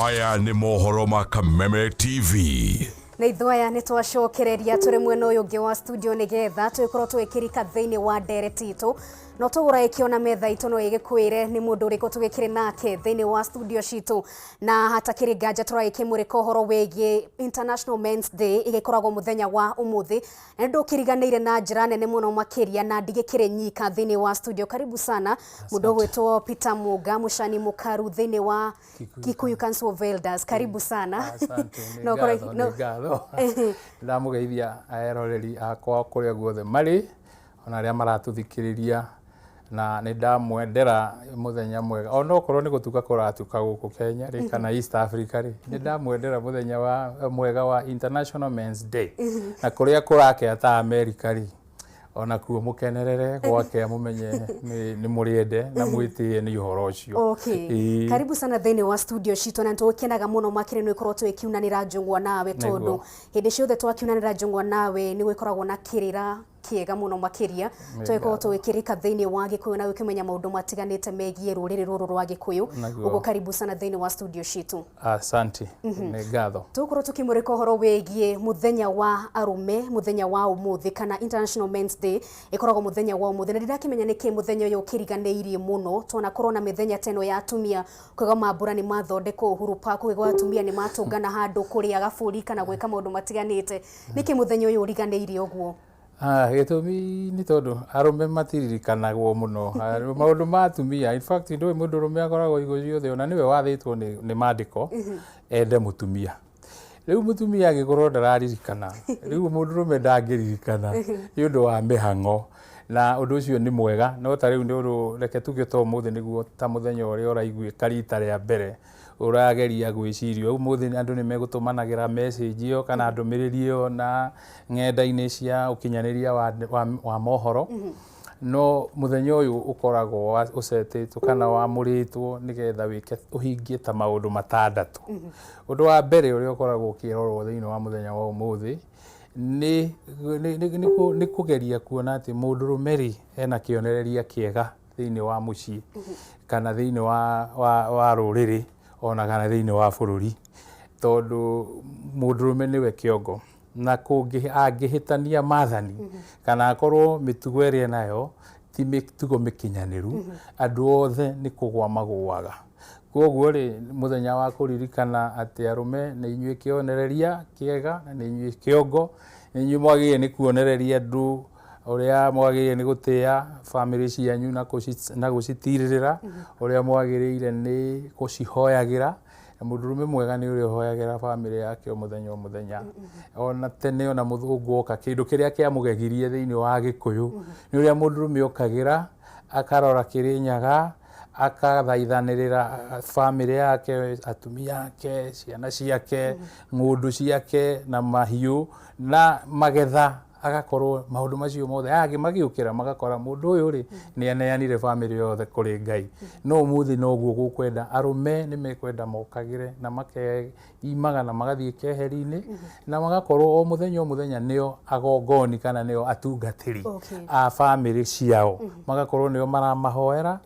Aya nĩ mohoro ma Kameme TV. Na ithoya nĩ twacokereria tũrĩ mwena ũyũ ũngĩ wa studio nĩgetha tũkorwo twĩkĩrĩka thĩinĩ wa ndereti itũ no tũgũra ikiona metha itũ no igĩkwĩre nĩ mũndũ ũrĩkũ tũgĩkĩrĩ nake thĩinĩ wa studio citũ na hatakĩrĩ nganja tũragĩkĩmũrĩka ũhoro wĩgiĩ International Men's Day igĩkoragwo mũthenya wa ũmũthĩ na nĩ ndũkĩriganĩire na njĩra nene mũno makĩria na ndigĩkĩrĩ nyika thĩinĩ wa studio. Karibu sana mũndũ ũgwĩtwo Peter Muga Mũcani Mũkaru thĩinĩ wa Kikuyu Council of Elders. Karibu sana. Asante. Ndamugeithia aeroreri akwa kũrĩa guothe marĩ ona arĩa maratuthikĩrĩria na nĩ ndamwendera mũthenya mwega ona okorwo nĩ gũtuka kũratuka gũkũ Kenya rĩ kana East Africa rĩ nĩ ndamwendera mũthenya wa mwega wa International Men's Day na kũrĩa kũrakea ta America rĩ ona kuo mukenerere gwake mumenye ni muriende na mwitie ni uhoro ucio. Okay. Karibu sana thĩinĩ wa studio citũ na tũkenaga mũno makĩrĩ nĩ ũkorwo twĩkiunanĩra njũngwa nawe tondũ hĩndĩ ciothe twakiunanĩra njũngwa nawe nĩ gwĩkoragwo na kĩrĩra kiega mũno makĩria twĩkorwo twĩkĩrĩka thĩinĩ wa Gĩkũyũ na gũkĩmenya maũndũ matiganĩte megiĩ rũrĩrĩ rũrũ rwa Gĩkũyũ. Ũguo karibu sana thĩinĩ wa studio citũ. Asante. Nĩ ngatho. Tũkorwo tũkĩmũrĩka ũhoro wĩgiĩ mũthenya wa arũme mũthenya wa ũmũthĩ kana International Men's Day ikoragwo mũthenya wa ũmũthĩ na ndirakĩmenya nĩkĩ mũthenya ũyũ ũkĩriganĩirie mũno tona korwo na mĩthenya teno ya atumia kwĩga mambura nĩ mathondekwo Uhuru Park kwĩga atumia nĩ matũngana handũ kũrĩa gabũri kana gwĩka maũndũ matiganĩte nĩkĩ mũthenya ũyũ ũriganĩirie ũguo? Gĩtũmi nĩ tondũ arũme matiririkanagwo mũno maũndũ ma atumia. In fact ndũĩ mũndũ ũrũme akoragwo igũ ciothe ona nĩwe wathĩtwo nĩ maandĩko ende mũtumia. Rĩu mũtumia agĩkorwo ndararirikana rĩu mũndũ ũrũme ndangĩririkana nĩ ũndũ wa mĩhang'o na ũndũ ũcio nĩ mwega no ta rĩu nĩ ũndũ reke tuge to mũthĩ nĩguo ta mũthenya ũrĩa ũraiguĩka rita rĩa mbere ũrageria gwĩciria ũmũthĩ andũ nĩ megũtũmanagĩra message ĩyo kana ndũmĩrĩri ĩyo na ng'enda-inĩ cia ũkinyanĩria wa mohoro no mũthenya ũyũ ũkoragwo ũcetĩtwo kana wamũrĩtwo nĩgetha ũhingie ta maũndũ matandatũ. Ũndũ wa mbere ũrĩa ũkoragwo ũkĩrorwo thĩinĩ wa mũthenya wa ũmũthĩ nĩ kũgeria kuona atĩ mũndũrũme rĩ ena kĩonereria kĩega thĩinĩ wa mũciĩ kana thĩinĩ wa rũrĩrĩ ona kana thĩinĩ wa bũrũri tondũ mũndũrũme nĩwe kĩongo na angĩhĩtania maathani kana akorwo mĩtugo ĩrĩa nayo ti mĩtugo mĩkinyanĩru andũ othe nĩ kũgwa magũaga. Koguo rĩ mũthenya wa kũririkana atĩ arũme nĩ inyuĩ kĩonereria kĩega na nĩ inyuĩ kĩongo nĩ inyuĩ mwagĩrĩire nĩ kuonereria andũ ũrĩa mwagĩrĩire nĩ gũtĩa family cianyu na gũcitirĩrĩra ũrĩa mwagĩrĩire nĩ gũcihoyagĩra na mũndũrũme mwega nĩ ũrĩa ũhoyagĩra family yake o mũthenya ona tene ona mũthũngũ oka kĩndũ kĩrĩa kĩamũgegirie thĩinĩ wa Gĩkũyũ nĩ ũrĩa mũndũrũme okagĩra akarora Kĩrĩnyaga akathaithanĩrĩra family yake atumia ake ciana ciake ng'ũndũ ciake na mahiũ na magetha agakorwo maũndũ macio mothe magĩũkĩra magakora mũndũ ũyũ rĩ nĩ aneanire family yothe kũrĩ Ngai. No ũmũthĩ noguo gũkwenda arũme nĩ mekwenda mokagĩre na makeimaga na magathiĩ keheri-inĩ na magakorwo o mũthenya nĩo agongoni kana nĩo atungatĩri a family ciao magakorwo nĩo maramahoera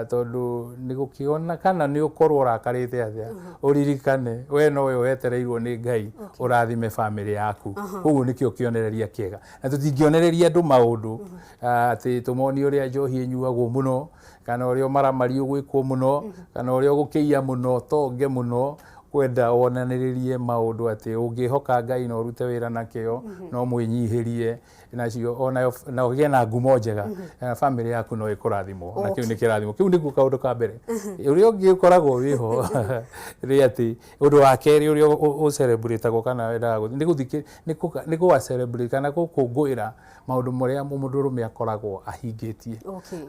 tondũ nĩ gũkĩona kana nĩ ũkorwo ũrakarĩte atĩa ũririkane we nowe wetereirwo nĩ Ngai ũrathime family yaku. Ũguo nĩkĩo kĩonereria kĩega na tũtingĩonereria andũ maũndũ atĩ tũmoni ũrĩa njohi ĩnyuagwo mũno kana ũrĩa ũmaramari ũgwĩkwo mũno kana ũrĩa ũgũkĩia mũno tonge mũno kwenda wonanĩrĩrie maũndũ atĩ ũngĩhoka Ngai na ũrute wĩra na kĩo no mwĩnyihĩrie nacio ona ũgĩe na ngumo njega family yaku no ĩkũrathimwo na kĩu nĩ kĩrathimo kĩu nĩguo kaũndũ ka mbere. Ũrĩa ũngĩ ũkoragwo wĩho rĩ atĩ ũndũ wa kerĩ ũrĩa ũcelebrate kana wendaga gũthiĩ nĩ gũa celebrate kana gũkũngũĩra maũndũ marĩa mũndũrũme akoragwo ahingĩtie.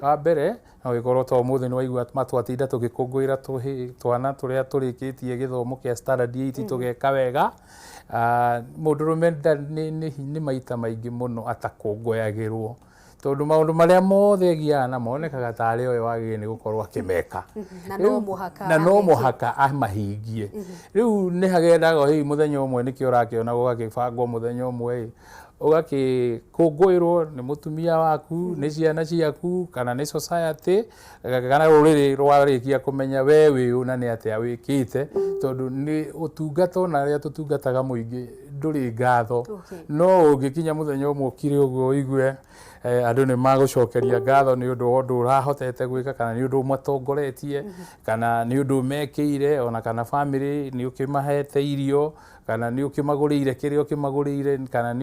Wa mbere no gĩkorwo to mũthĩ nĩ waigua matwatinda tũgĩkũngũĩra twana tũrĩa tũrĩkĩtie gĩthomo kĩa standard 8 tũgeka wega. Mũndũrũme nĩ maita maingĩ mũno atakũngũyagĩrwo tondũ maũndũ marĩa mothe agiaga na monekaga tarĩ oyo wagĩrĩire nĩ gũkorwo akĩmeka na no mũhaka amahingie. Rĩu nĩ hagendaga hihi mũthenya ũmwe nĩkĩo ũrakĩona gũgakĩbangwo mũthenya ũmwe ugakikungwirwo ni mutumia waku ni ciana ciaku kana ni society kana ruriri rwarikia kumenya we wi na ni atia wikite tondu ni utungata na ria tutungataga muingi nduri ngatho no ungikinya muthenya umwe ukire uguo igwe andu ni magucokeria ngatho ni undu wa undu urahotete gwika kana ni undu matongoretie kana ni undu mekire ona kana family ni ukimahete irio kana ni ukimagurire kirio kimagurire kana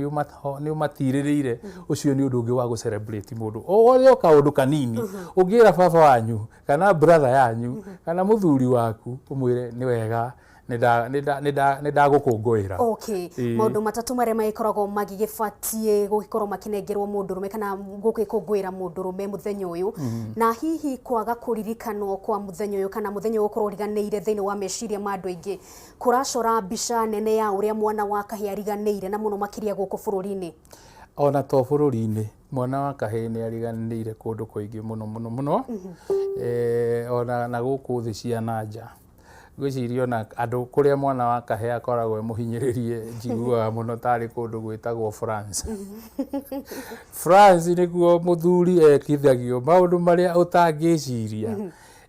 ni umatiririire ucio ni undu ungi wa gu celebrate mundu o kaundu kanini ungira baba wanyu kana brother yanyu kana muthuri waku umwire ni wega nida gukungwira. Okay. Maundu matatu maria maikoragwo magigibatie gugikorwo makinengerwo mundurume kana gugikungwira mundurume muthenya uyu na hihi kwaga kuririkanwo kwa muthenya uyu kana muthenya ukorwo riganeire thiini wa meciria ma andu aingi kuracora mbica nene ya uria mwana wa kahia riganeire na muno makiria guku bururi-ini. Ona to bururi-ini mwana wa kahia ni ariganeire kundu kuingi muno ona na guku thi cia nanja gwicirio na andu kuria mwana wa kahia akoragwo muhinyiririe njiguaga muno tari kundu gwitagwo France. France niguo muthuri ekithagio maundu maria utangiciria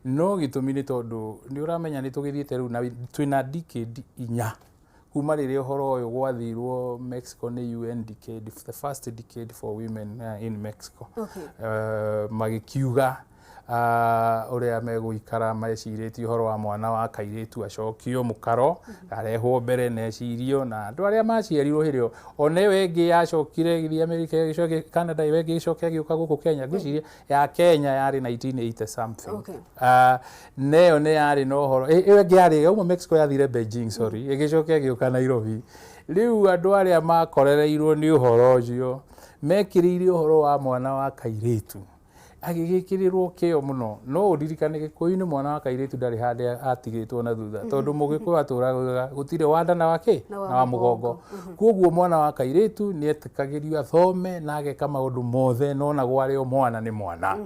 no gitumi ni tondu ni uramenya ni tugithiete riu na twina decade 4 kuma riria uhoro uyu gwathirwo Mexico ni UN decade, the first decade for women in Mexico. Magikiuga uria meguikara meciritie uhoro wa mwana wa kairitu acokio mukaro arehwo mbere necirio na andu aria maciarirwo hirio one wengi yacokire githi America gicoke Canada wengi gicoke giuka guku Kenya gwiciria ya Kenya yari 1980 something. Neo ne yari no uhoro wengi yari uma Mexico yathire Beijing gicoke giuka Nairobi. Riu andu aria makorereirwo ni uhoro ucio mekiriire uhoro wa mwana wa kairitu agigikirirwo kio muno no uririkane Gikuyu-ini mwana wa kairitu ndari hande atigitwo na thutha tondu Mugikuyu aturaga gutire wandana wake na wa mugongo koguo mwana wa kairitu ni etikagirio athome na ageka maundu mothe no na gwari o mwana ni mwana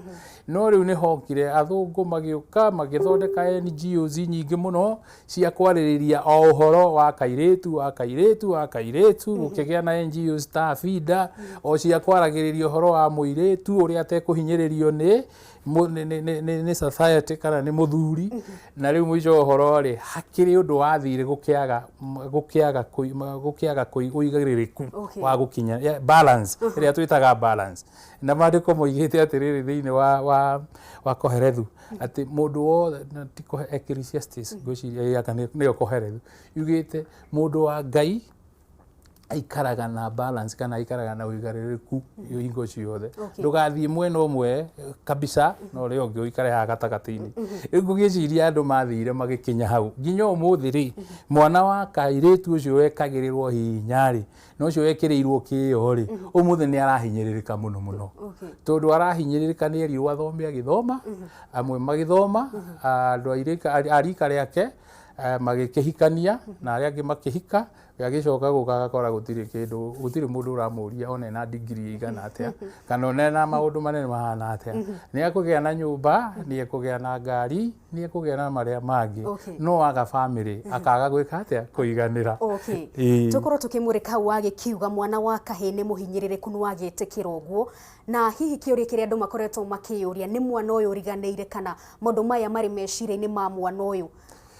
no riu ni hokire athungu magiuka magithondeka NGOs nyingi muno cia kwaririria o uhoro wa kairitu ukigia na NGOs ta FIDA o cia kwaragiriria uhoro wa muiritu uria atekuhinyiririo ni society kana ni muthuri na riu mwijo uhoro ri hakiri undu wathire gukiaga uigagiriku wa gukinya balance ria twitaga balance na mandiko moigite atiriri thiini wa koherethu ati mundu wothe tiko Ecclesiastes gwiciria kana niyo koherethu yugite mundu wa Ngai aikaraga na balance kana aikaraga na uigaririku hingo ciothe ndugathie mwena umwe kabisa no rio ngi uikare ha gatagati-ini ngugiciria andu mathire magikinya hau nginya umuthi ri mwana wa kairitu ucio wekagirirwo hinyari no ucio wekirirwo kiyo ri umuthi ni arahinyiririka muno tondu arahinyiririka ni eri wathome agithoma amwe magithoma andu arika riake magikihikania na aria angi makihika yagicoka gukagakora gutiri mundu uramuria one na degree igana atia kana one na maundu manene mahana atia ni akugia na nyumba ni akugia na ngari ni akugia na maria mangi no aga family akaga gwika atia kuiganira. Tukorwo tukimurika wage kiuga mwana wa kahia ni muhinyiririku ni wagitikira uguo na hihi kiuria kiria andu makoretwo makiuria ni mwana uyu riganeire kana maundu maya mari meciria-ini ma mwana uyu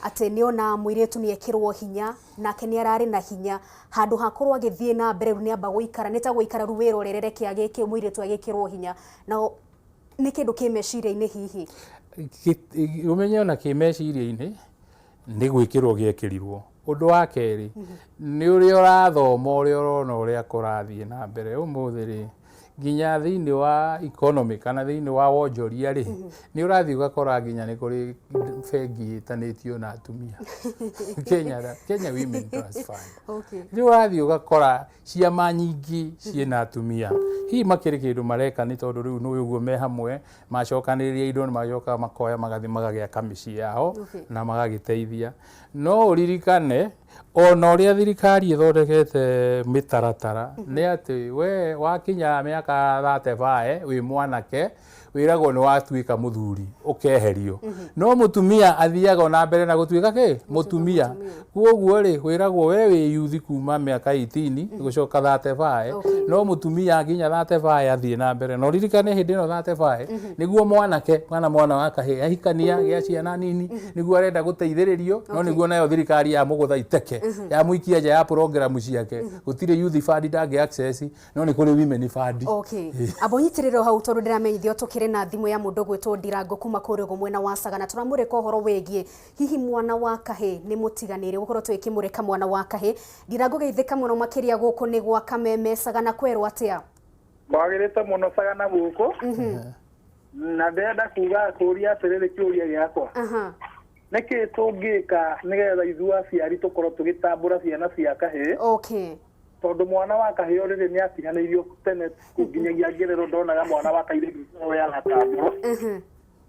ati niona muiritu ni ekirwo hinya nake ni arari na hinya handu hakorwo agithie na mbere ni amba guikara nita guikara ruwiro rerere kiagiki muiritu agikirwo hinya na ni kindu kimeciria-ini hihi umenye ona kimeciria-ini ni gwikirwo giekirirwo undu wa keri ni uria urathoma uria urona uria kurathie na mbere umuthi ri nginya thiini wa economy kana thiini wa wonjoria ri ni urathi ugakora nginya ni kuri bengi itanitio na atumia Kenya Women Trust Fund ni urathi ugakora ciama nyingi ciina atumia hi makiri kindu mareka ni tondu riu no uguo me hamwe macokaniria indo ni macoka makoya magathi magagiaka micii yao na magagiteithia no uririkane ona uria thirikari ithondekete mitaratara ni ati we wakinya miaka 35 wi mwanake wiragwo ni watuika muthuri ukeherio no mutumia athiaga na mbere na gutuika mutumia kuoguo ri wiragwo we wi yuthi kuma miaka 18 gucoka 35 no mutumia nginya 35 athie na mbere no ririkane hindi no 35 niguo mwana wa kahii ahikania gia ciana nini niguo arenda guteithiririo no niguo nayo thirikari ya mugutha iteke ya muikia nja ya program ciake gutire youth fund ndangi access no ni kuri women fund. Abonyitiriro hau tondu ndiramenyithio tukire na thimu ya mundu gwitwo Ndirango kuma kuri go mwena wa Sagana turamureka uhoro wegie hihi mwana wa kahii ni mutiganire gukorwo twikimureka mwana wa kahii. Ndirango geithika muno makiria guku ni gwa Kameme Sagana kwerwo atia mwagirite muno Sagana guku na ndenda kuga kuria atiriri kiuria giakwa niki tungika nigetha ithuĩ aciari tukorwo tugitambura ciana cia kahii tondu mwana wa kahii riri ni akinyanĩirio tene nginyagia ngerero ndonaga mwana wa kahii ya gatamburo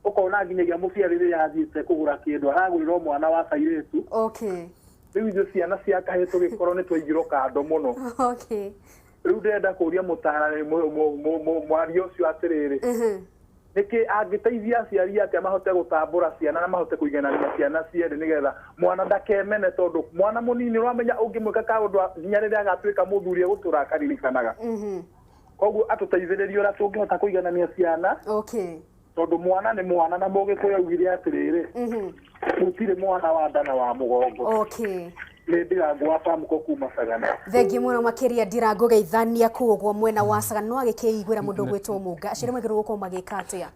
ukona nginyagia muciari riri athiĩte kugura kindu aragurirwo mwana wa kairitu riu ithuĩ ciana cia kahii tugikorwo ni twaingĩrwo kando muno riu ndenda kuria mutarani mwaria ucio atiriri niki angiteithia aciari ake mahote gutambura ciana na mahote kuiganania ciana ciere nigetha mwana ndakemene tondu mwana munini uramenya ungimwika kaundu nginya riria agatuika muthuri guturakarikanaga koguo atuteithiririe ura tungihota kuiganania ciana tondu mwana ni mwana na mugikuyu augire atiriri gutire mwana wa ndana wa mugongo Ndirango apamuko kuma Sagana. Thengi muno makiria Ndirango geithania kuogwo mwena wa Sagana no agikeigwira mundu gwitwo Munga acire magiro guko magika atia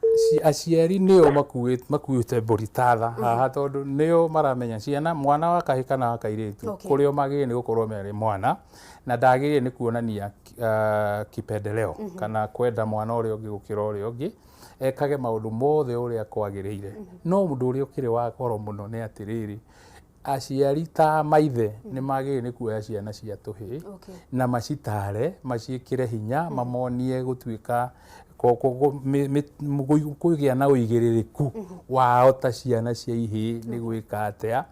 aciari nio makuite boritatha haha tondu nio maramenya ciana mwana wa kahii kana wa kairitu kurio magire ni gukorwo mere mwana na ndagire ni kuonania kipendeleo kana kwenda mwana uri ungi gukira uri ungi ekage maundu mothe uria kwagirire no mundu uri ukire wa goro muno ni atiriri aciari ta maithe ni magire ni kuoya ciana cia tuhii na macitare maciikire hinya mamonie gutuika kugia na uigiririku wao ta ciana cia ihii ni gwika atia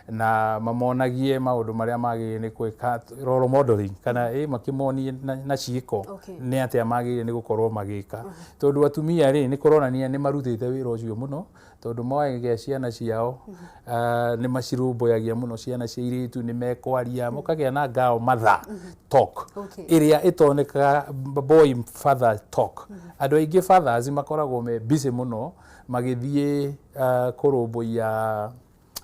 na mamonagie maundu maria magire ni gwika role modeling kana makimonie na ciiko ni atia magire ni gukorwo magika tondu atumia ri ni koronania ni marutite wira ucio muno tondu moaige ciana ciao ni macirumbuyagia muno ciana cia iritu ni mekwaria mukagia na ngao mother talk iria itoneka boy father talk andu aingi fathers makoragwo me busy muno magithie kurumbuya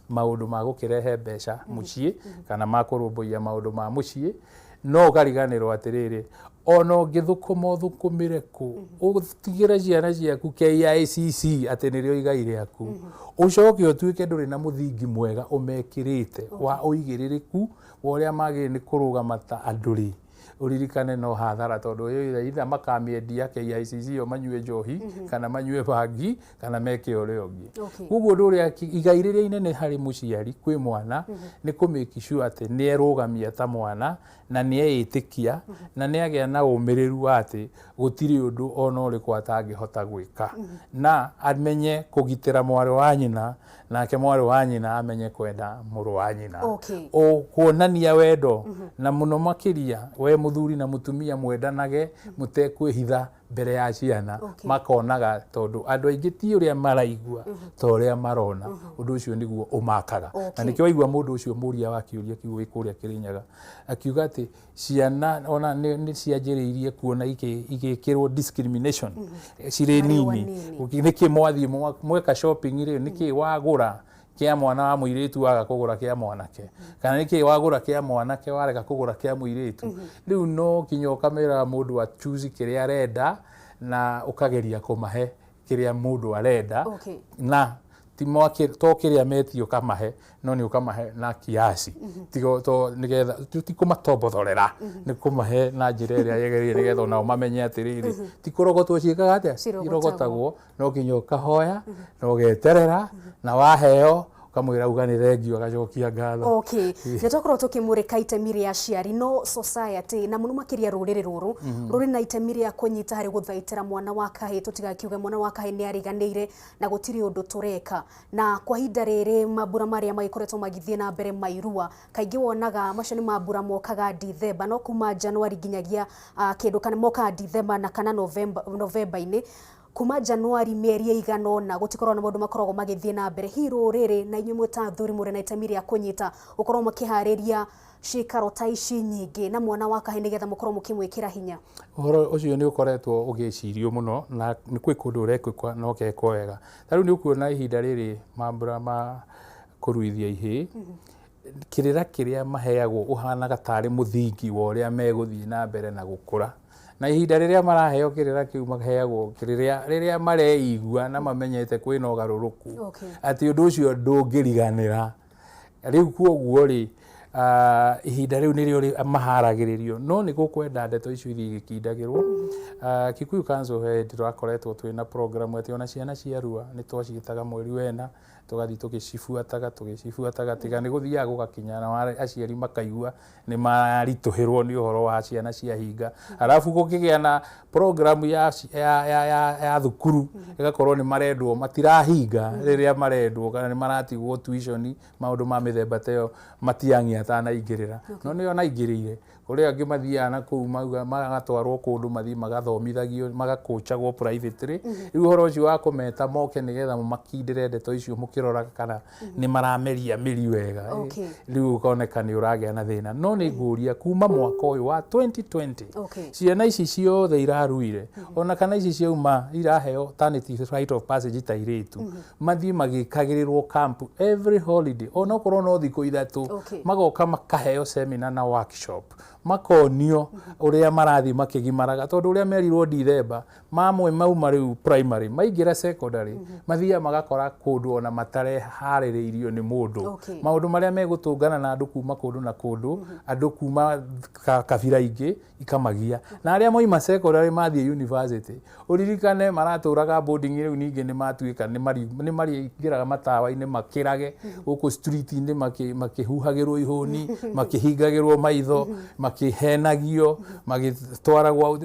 maundu ma gukirehe mbeca mucii kana makurumbuya maundu ma mucii no gariganirwo atiriri ono ngithukuma thukumire ku utigira ciana ciaku KICC ati nirio igaire aku ucoke utuike nduri na muthingi mwega umekirite wa uigiririku wa uria magire ni kurugama ta anduri uririkane no hathara tondu itha makamiendia KICC o manyue njohi kana manyue bangi kana meke ore ongi gugu nduria igairiria inene hari muciari kwi mwana ni kumake sure ati ni erugamia ta mwana na ni eitikia na ni agia na umiriru ati gutiri undu ona uriku atangihota gwika na amenye kugitira mwari wa nyina nake mwari wa nyina amenye kwenda muru wa nyina o kuonania wendo na muno makiria we muthuri na mutumia mwendanage mutekwihitha mbere ya ciana makonaga tondu andu aingi ti uria maraigua to uria marona undu ucio niguo umakaga na nikio waigua mundu ucio muria wa kiuria kiugo ikuria Kirinyaga akiuga ati ciana ona ni cianjiriirie kuona igikirwo discrimination cire nini niki mwathi mweka shopping ri niki wagura kia mwana wa muiritu waga kugura kia mwanake kana niki wagura kia mwanake warega kugura kia muiritu riu no kinyo kamera mundu wa choose kiria arenda na ukageria kumahe kiria mundu arenda na timo to kiria metio kamahe no ni ukamahe na kiasi tigo to nigetha tikumatobotholera ni kumahe na njira iria yegerie nigetha nao mamenye atiriri tikurogotwo ciikaga atia irogotagwo no kinyo kahoya no geterera na waheo kamwira ugani thengio agacokia ngatho nitokorwo tukimurika itemi ria aciari no society na muno makiria ruriri ruru ruri na itemi ria kunyita hari guthaitira mwana wa kahii tutigakiuge mwana wa kahii ni ariganire na gutiri undu tureka na kwa hinda riri mabura maria magikoretwo magithie na mbere mairua kaingi wonaga macio ni mabura mokaga December no kuma January ginyagia kindu kana moka December na kana November ini kuma Januari mĩeri igana ũna gũtikorwo na maũndũ makoragwo magĩthiĩ na mbere hiro rĩrĩ na inyuĩ ta athuri mũrĩ na itemi rĩa kũnyita gũkorwo makĩharĩria cikaro ta ici nyingĩ na mwana wa kahĩ nĩgetha mũkorwo mũkĩmwĩkĩra hinya. Ũhoro ũcio nĩ ũkoretwo ũgĩcirio mũno na nĩ kwĩ kũndũ ũrekwo na ũgekwo wega. Tarĩu nĩ ũkuona ihinda rĩrĩ mambura ma kũruithia ihĩ kĩrĩra kĩrĩa maheagwo ũhanaga tarĩ mũthingi wa ũrĩa megũthiĩ na mbere na gũkũra. Na ihinda rĩrĩa maraheo kĩrĩra kĩu maheagwo rĩrĩa mareigua na mamenyete kwĩna ũgarũrũku atĩ ũndũ ũcio ndũngĩriganĩra. Rĩu kwoguo rĩ ihinda rĩu nĩrĩo maharagĩrĩrio no nĩ gũkwenda ndeto icio ithiĩ igĩkindagĩrwo. Kikuyu Council Head twakoretwo twĩna program atĩ ona ciana cia Arua nĩ twacitaga mweri wena tugathi tũgĩcibuataga tiga nĩ gũthiaga gũgakinya na aciari makaigua nĩ maritũhĩrwo nĩ ũhoro wa ciana cia hinga. Arabu gũkĩgĩa na program ya thukuru ĩgakorwo nĩ marendwo matirahinga rĩrĩa marendwo kana nĩ maratigwo tuition maũndũ ma mĩthemba ta ĩyo matiang'i atanaingĩrĩra. No nĩo naingĩrĩire ũrĩa angĩ mathiaga na kũu magatwarwo kũndũ mathiĩ magathomithagio magacoachagwo privately. Rĩu ũhoro ũcio wa kũmeta moke nĩgetha makindĩre ndeto icio mũkĩroraga kana nĩ marameria mĩri wega. Rĩu ũkoneka nĩ ũragĩa na thĩna. No nĩ ngũria kuma mwaka ũyũ wa 2020 ciana ici ciothe iraruire ona kana ici ciauma iraheo alternative right of passage ta iretu mathiĩ magĩkagĩrĩrwo camp every holiday ona okorwo no thikũ ithatũ magoka makaheo seminar na workshop makonio ũrĩa marathiĩ makĩgimaraga tondũ ũrĩa merirwo December mamwe mauma rĩu primary maingĩra secondary mathiaga magakora kũndũ ona matareharĩrĩirio nĩ mũndũ. Maũndũ marĩa megũtũngana na andũ kuma kũndũ na kũndũ andũ kuma kabira ingĩ ikamagia na arĩa moima secondary mathiĩ university ũririkane maratũraga boarding rĩu ningĩ nĩ matuĩka nĩ marĩingĩraga matawa-inĩ makĩrage gũkũ street-inĩ makĩhuhagĩrwo ihũni makĩhingagĩrwo maitho makihenagio magitwaragwo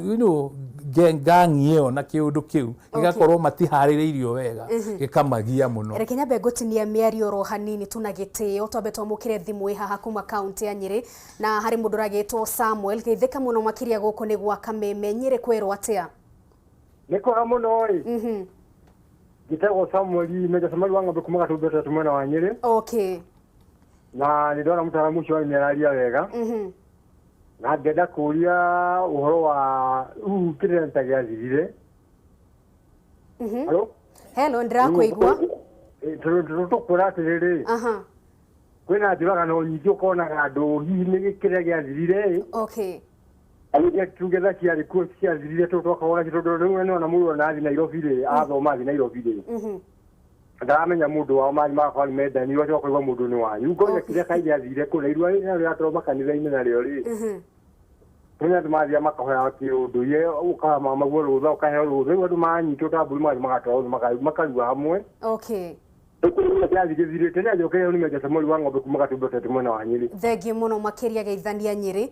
gangi ĩyo na kĩũndũ kĩu gĩgakorwo matiharĩrĩirio wega gĩkamagia mũno. Reke nyambe ngũtinia mĩario oro hanini tuna gĩtĩo twambe twamũkĩre thimũ ĩ haha kuma kaunti ya Nyĩrĩ na harĩ mũndũ ũragĩtwo Samuel geithĩka mũno makĩria gũkũ nĩ gwa Kameme Nyĩrĩ kwĩrwo atĩa? Nĩ kwega mũno ĩ gĩtagwo Samuel Meja Samuel wa ng'ombe kuma Gatumbeta tumwena wa Nyĩrĩ. Na nĩndona mũtaaramu ũcio nĩ araria wega. Na ngenda kũria ũhoro wa kĩrĩa gĩathirire. Hello ndĩrakũigua. Tũkũra atĩrĩrĩ kwĩna njũragano nyingĩ ũkonaga andũ hihi nĩ kĩrĩa gĩathirire. Agia tugetha ciarĩ kuo ciathirire twakagora tondũ rĩu nĩona mũndũ ona athi Nairobi rĩ athoma athi Nairobi rĩ ndaramenya mũndũ wao mari makwa mendani wacho kũigua mũndũ nĩ wanyu ngoja kĩrĩa kaithia athire kũrĩa irua rĩrĩa atwarwo makanitha-inĩ narĩo rĩ Kenya mathia makahoya kĩũndũire ũkama maguo rũtha ũkaheo rũtha rĩu andũ manyitwo ta mbũri mathi magatwarwo makarua hamwe. Tũkũrĩa kĩathi gĩthirĩte nĩ ajokere nĩ Meja Samuel wa ng'ombe kuma Gatumbeta mwena wa Nyĩrĩ. Thengiũ mũno makĩria geithania Nyĩrĩ.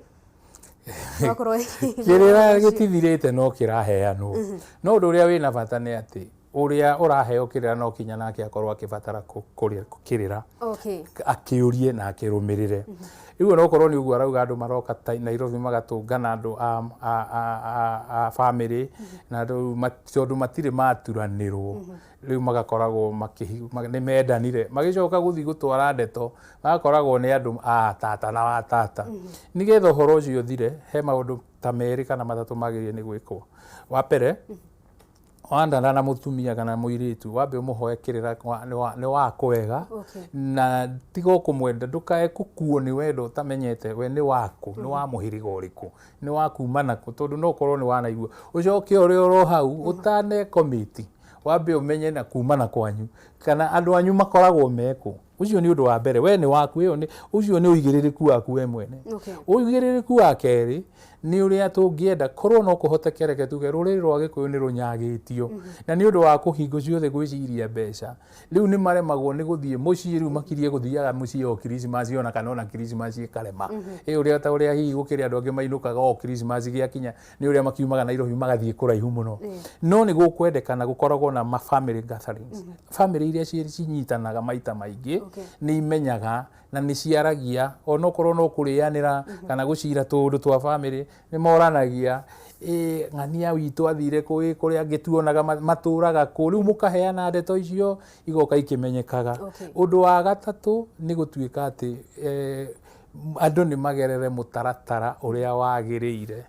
Kĩrĩra gĩtithirĩte no kĩraheanwo no ũndũ ũrĩa wĩna bata nĩ atĩ ũrĩa ũraheo kĩrĩra no kinya nake akorwo akĩbatara kĩrĩra akĩũrie na akĩrũmĩrĩre. Rĩu no korwo nĩ ũguo arauga andũ maroka Nairobi magatũngana andũ a family na andũ tondũ matirĩ maturanĩrwo rĩu magakoragwo nĩ mendanire magĩcoka gũthiĩ gũtwara ndeto magakoragwo nĩ andũ a tata na wa tata. Nĩgetha ũhoro ũcio ũthire he maũndũ ta merĩ kana matatũ magĩrĩire nĩ gwĩkwo. Wa mbere wandana na mũtumia kana mũirĩtu wambe ũmũhoe kĩrĩra nĩ wakũ wega na tiga kũmwenda ndũkae gũkuo nĩ wendo ũtamenyete we nĩ wakũ nĩ wa mũhĩrĩga ũrĩkũ nĩ wa kuma nakũ tondũ no korwo nĩ wanaigua ũcoke ũrĩa oro hau ũtane commit wambe ũmenye na kuma na kwanyu kana andũ anyu makoragwo mekũ. Ucio nĩ ũndũ wa mbere we nĩ waku ucio nĩ ũigĩrĩrĩku waku we mwene. Ũigĩrĩrĩku wa kerĩ nĩ ũrĩa tũngĩenda korwo no kũhoteke reke tuge rũrĩrĩ rwa Gĩkũyũ nĩ rũnyagĩtio na nĩ ũndũ wa kũhingo ciothe gwĩciria mbeca rĩu nĩ maremagwo nĩ gũthiĩ mũciĩ rĩu makirie gũthiaga mũciĩ o Christmas ona kana ona Christmas ĩkarema ũrĩa ta ũrĩa hihi gũkĩrĩ andũ angĩ mainũkaga o Christmas gĩakinya nĩ ũrĩa makiumaga Nairobi magathiĩ kũraihu mũno. No nĩ gũkwendekana gũkoragwo na family gatherings family iria cinyitanaga maita maingĩ nĩ imenyaga na nĩ ciaragia onokorwo no kũrĩanĩra kana gũcira tũndũ twa family nĩ moranagia ng'ania witũ athire kũrĩa ngĩtuonaga matũraga kũ rĩu mũkaheana ndeto icio igoka ikĩmenyekaga. Ũndũ wa gatatũ nĩ gũtuĩka atĩ andũ nĩ magerere mũtaratara ũrĩa wagĩrĩire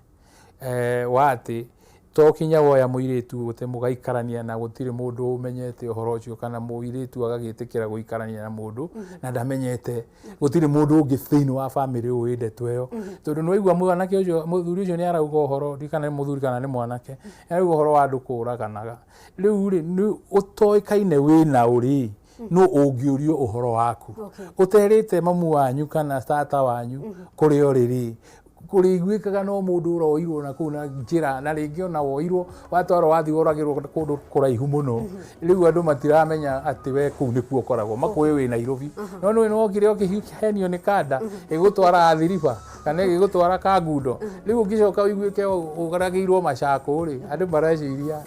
wa atĩ to kinya woya mũirĩtu gũte mũgaikarania na gũtirĩ mũndũ ũmenyete ũhoro ũcio kana mũirĩtu agagĩtĩkĩra gũikarania na mũndũ na ndamenyete gũtirĩ mũndũ ũngĩ thĩinĩ wa family ũyũ ndeto ĩyo tondũ nĩ waigua mwanake ũcio mũthuri ũcio nĩ arauga ũhoro ndikana nĩ mũthuri kana nĩ mwanake nĩ arauga ũhoro wa andũ kũũraganaga rĩu rĩ nĩ ũtoĩkaine wĩna ũrĩ no ũngĩũrio ũhoro waku ũterĩte mamu wanyu kana tata wanyu kũrĩ o rĩrĩ kũrĩiguĩkaga no mũndũ ũroirwo na kũu na njĩra na rĩngĩ ona woirwo watwarwo wathi woragĩrwo kũndũ kũraihu mũno rĩu andũ matiramenya atĩ we kũu nĩkuo ũkoragwo makũĩ wĩ Nairobi no nĩ wokire ũkĩhenio nĩ kanda ĩgũtwara Athiriba kana ĩgũtwara Kangundo rĩu ũngĩcoka ũiguĩke ũgaragĩirwo macakũ rĩ andũ mareciria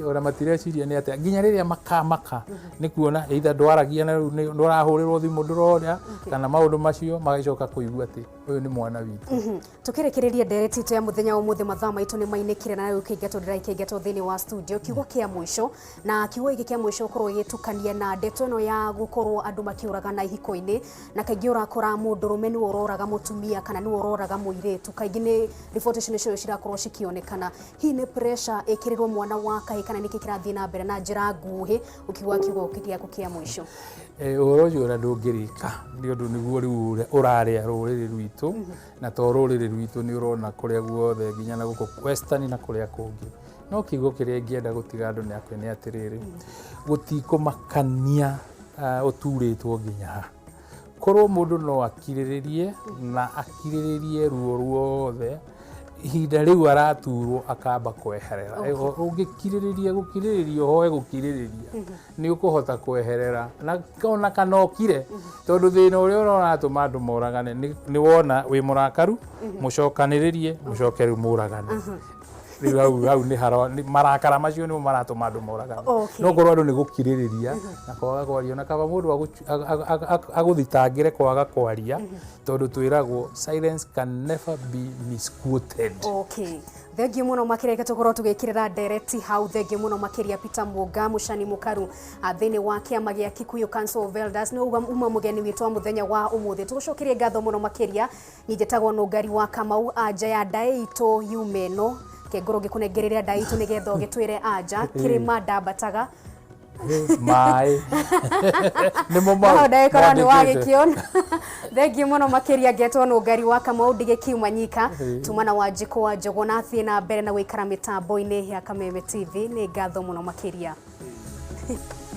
ona matireciria nĩ atĩ nginya rĩrĩa makamaka nĩ kuona either ndwaragia na ndũrahũrĩrwo thimũ ndũrorĩa kana maũndũ macio magacoka kũigua atĩ ũyũ nĩ mwana witũ. Tũkĩrĩkĩrĩria ndereti itũ ya mũthenya wa ũmũthĩ mathaa maitũ nĩ mainĩkire na rĩu kĩingatwo ndĩraikĩingatwo thĩinĩ wa studio kiugo kĩa mũico na kiugo gĩkĩ kĩa mũico ũkorwo gĩtukania na ndeto ĩno ya gũkorwo andũ makĩũragana ihiko-inĩ na kaingĩ ũrakora mũndũrũme nĩ ũroraga mũtumia kana nĩ ũroraga mũirĩtu kaingĩ nĩ riboti icio nĩcio cirakorwo cikĩonekana. Hii nĩ pressure ĩkĩrĩrwo mwana wa kana nĩkĩ kĩrathiĩ na mbere na njĩra nguhĩ ũkiuga kiugo gĩaku kĩa mũico. Ũhoro ũcio ũrĩa ndũngĩrĩka nĩ ũndũ nĩguo rĩu ũrarĩa rũrĩrĩ rwitũ na to rũrĩrĩ rwitũ nĩ ũrona kũrĩa guothe nginya na gũkũ Western na kũrĩa kũngĩ no kiugo kĩrĩa ingĩenda gũtiga andũ nĩ akwe nĩ atĩrĩrĩ gũtikũmakania ũturĩtwo nginya ha korwo mũndũ no akirĩrĩrie na akirĩrĩrie ruo ruothe ihinda rĩu araturwo akamba kweherera ũngĩkirĩrĩria gũkirĩrĩria hoe gũkirĩrĩria nĩ ũkũhota kweherera na ona kana okire tondũ thĩna ũrĩa ũratũma andũ moragane nĩ wona wĩ mũrakaru mũcokanĩrĩrie mũcoke rĩu mũragane rĩu hau nĩ marakara macio nĩmo maratũma andũ moragane no korwo andũ nĩ gũkirĩrĩria na kwaga kwaria na kaba mũndũ agũthitangĩre kwaga kwaria tondũ twĩragwo silence can never be misquoted. Thengiũ mũno makĩria tũkorwo tũgĩkĩrĩra ndereti hau thengiũ mũno makĩria Peter Muga Mũcani Mũkaru thĩinĩ wa kĩama gĩa Kikuyu Council of Elders nĩ uma mũgeni witũ wa mũthenya wa ũmũthĩ tũgũcokerie ngatho mũno makĩria nĩnjĩtagwo Nũngari wa Kamau anja ya ndaĩtũ yumeno kengoro gĩkũnengerera ndaĩtũ nĩgetha ũgĩtwĩre anja kĩrĩma ndambataga mai nimo mau ndaĩkorwo nĩ wagĩkĩona thengiũ mũno makĩria ngetwo Nũngari wa Kamau Ndigĩkiuma Nyika tumana wa Njiko wa Njogo na thiĩ na mbere na gũikara mĩtambo-inĩ ya Kameme TV nĩ ngatho mũno makĩria.